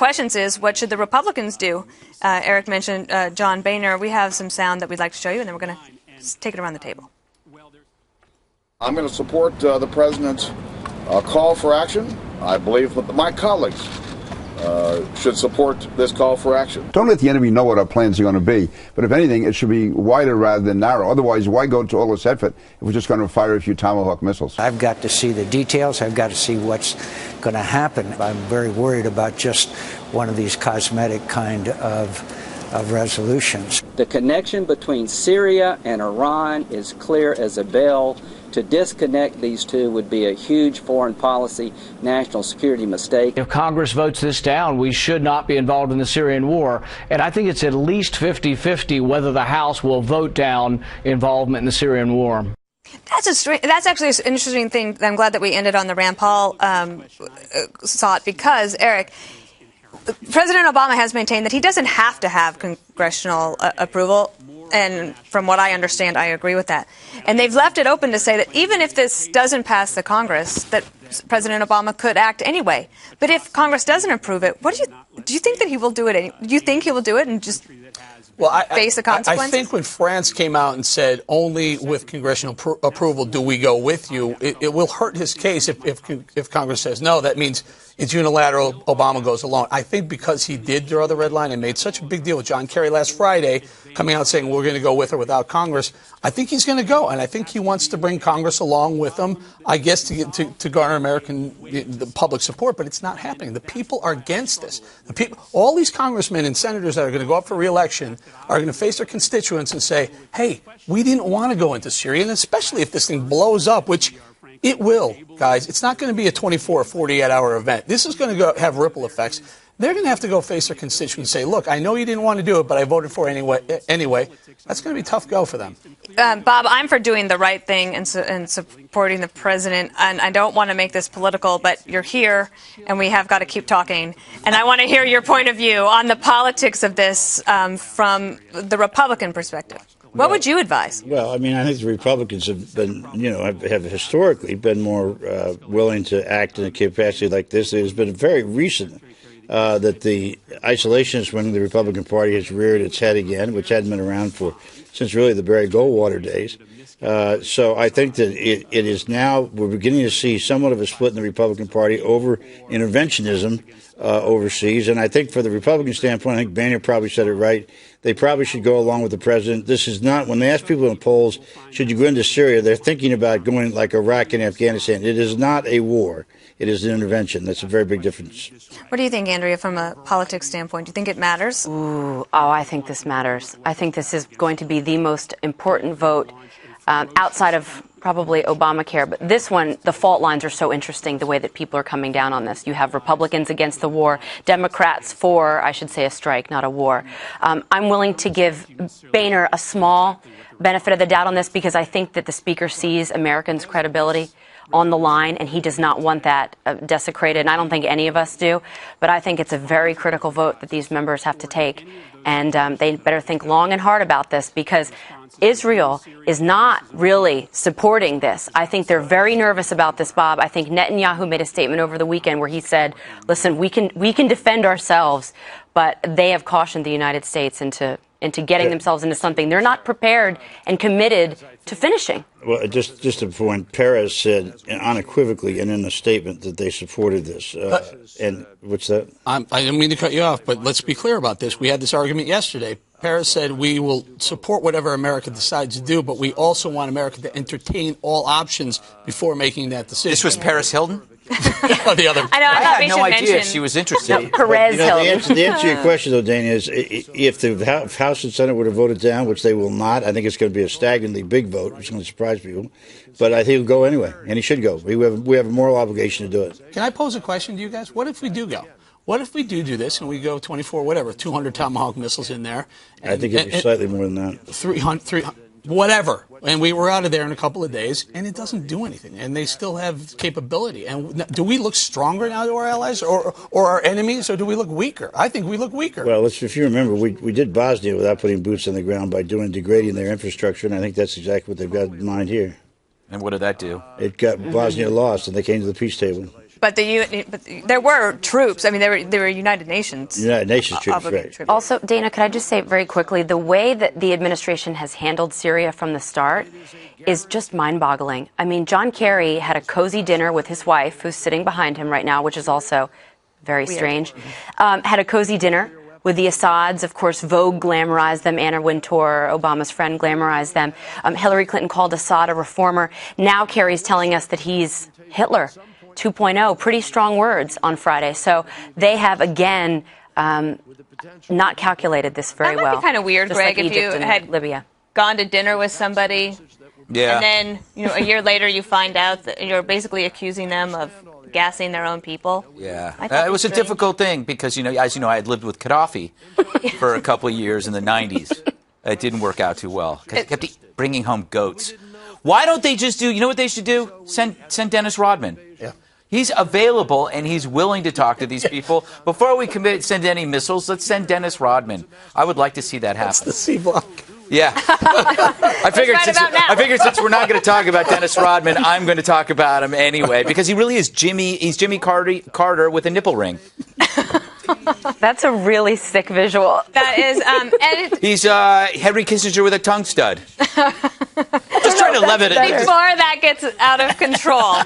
questions is, what should the Republicans do? Eric mentioned John Boehner. We have some sound that we'd like to show you, and then we're going to take it around the table. I'm going to support the president's call for action. I believe that my colleagues should support this call for action. Don't let the enemy know what our plans are going to be. But if anything, it should be wider rather than narrow. Otherwise, why go to all this effort if we're just going to fire a few Tomahawk missiles? I've got to see the details. I've got to see what's going to happen. I'm very worried about just one of these cosmetic kind of resolutions. The connection between Syria and Iran is clear as a bell. To disconnect these two would be a huge foreign policy, national security mistake. If Congress votes this down, we should not be involved in the Syrian war. And I think it's at least 50-50 whether the House will vote down involvement in the Syrian war. That's actually an interesting thing. I'm glad that we ended on the Rand Paul thought because, Eric, President Obama has maintained that he doesn't have to have congressional approval. And from what I understand, I agree with that. And they've left it open to say that even if this doesn't pass the Congress, that President Obama could act anyway. But if Congress doesn't approve it, do you think that he will do it? Do you think he will do it and just face the consequences? I think when France came out and said only with congressional approval do we go with you, it will hurt his case if Congress says no. That means it's unilateral. Obama goes alone. I think because he did draw the red line and made such a big deal with John Kerry last Friday, coming out saying we're going to go with or without Congress, I think he's going to go, and I think he wants to bring Congress along with him, I guess, to garner the public support. But it's not happening. The people are against this. All these congressmen and senators that are going to go up for re-election are going to face their constituents and say, hey, we didn't want to go into Syria, and especially if this thing blows up, which it will, guys. It's not going to be a 24 or 48-hour event. This is going to have ripple effects. They're going to have to go face their constituents and say, look, I know you didn't want to do it, but I voted for it anyway. That's going to be a tough go for them. Bob, I'm for doing the right thing and supporting the president. And I don't want to make this political, but you're here, and we have got to keep talking. And I want to hear your point of view on the politics of this from the Republican perspective. What would you advise? Well, I mean, I think the Republicans have been, have historically been more willing to act in a capacity like this. It has been very recent that the isolationist wing of the Republican Party has reared its head again, which hadn't been around since really the Barry Goldwater days. So I think that it is now, we're beginning to see somewhat of a split in the Republican Party over interventionism overseas. And I think for the Republican standpoint, I think Boehner probably said it right. They probably should go along with the president. This is not, when they ask people in polls, should you go into Syria, they're thinking about going like Iraq and Afghanistan. It is not a war. It is an intervention. That's a very big difference. What do you think, Andrea, from a politics standpoint? Do you think it matters? I think this matters. I think this is going to be the most important vote outside of probably Obamacare. But this one, the fault lines are so interesting, the way that people are coming down on this. You have Republicans against the war, Democrats for, I should say, a strike, not a war. I'm willing to give Boehner a small benefit of the doubt on this because I think that the speaker sees Americans' credibility on the line, and he does not want that desecrated, and I don't think any of us do. But I think it's a very critical vote that these members have to take, and they better think long and hard about this because Israel is not really supporting this. I think they're very nervous about this, Bob. I think Netanyahu made a statement over the weekend where he said, listen, we can defend ourselves, but they have cautioned the United States into getting themselves into something they're not prepared and committed to finishing. Well, just a point. Perez said unequivocally and in a statement that they supported this. And what's that? I didn't mean to cut you off, but let's be clear about this. We had this argument yesterday. Perez said we will support whatever America decides to do, but we also want America to entertain all options before making that decision. This was Paris Hilton? The other. I had no idea if she was interested. No, Perez Hilton. The answer to your question, though, Dana, is if the House and Senate would have voted down, which they will not, I think it's going to be a staggering big vote, which is going to surprise people. But I think he'll go anyway, and he should go. We have a moral obligation to do it. Can I pose a question to you guys? What if we do go? What if we do this and we go 200 Tomahawk missiles in there? I think it'd be slightly more than that. 300, whatever. And we were out of there in a couple of days, and it doesn't do anything. And they still have capability. And do we look stronger now to our allies or our enemies, or do we look weaker? I think we look weaker. Well, if you remember, we did Bosnia without putting boots on the ground by degrading their infrastructure, and I think that's exactly what they've got in mind here. And what did that do? It got Bosnia lost, and they came to the peace table. But there were troops. I mean, there were United Nations. United Nations troops, right. Also, Dana, could I just say very quickly, the way that the administration has handled Syria from the start is just mind-boggling. I mean, John Kerry had a cozy dinner with his wife, who's sitting behind him right now, which is also very strange. Had a cozy dinner with the Assads. Of course, Vogue glamorized them. Anna Wintour, Obama's friend, glamorized them. Hillary Clinton called Assad a reformer. Now Kerry's telling us that he's Hitler 2.0. Pretty strong words on Friday. So they have, again, not calculated this very well. That might be kind of weird, Greg, like if you had Libya. Gone to dinner with somebody, and then a year later you find out that you're basically accusing them of gassing their own people. Yeah, it was a difficult thing because, as you know, I had lived with Gaddafi for a couple of years in the 90s. It didn't work out too well because he kept bringing home goats. Why don't they just do, you know what they should do? Send Dennis Rodman. Yeah. He's available and he's willing to talk to these people. Before we send any missiles, let's send Dennis Rodman. I would like to see that happen. That's the C block. Yeah. I figured since we're not going to talk about Dennis Rodman, I'm going to talk about him anyway because he really is He's Jimmy Carter with a nipple ring. That's a really sick visual. That is, he's Henry Kissinger with a tongue stud. Just trying to level it. Before that gets out of control.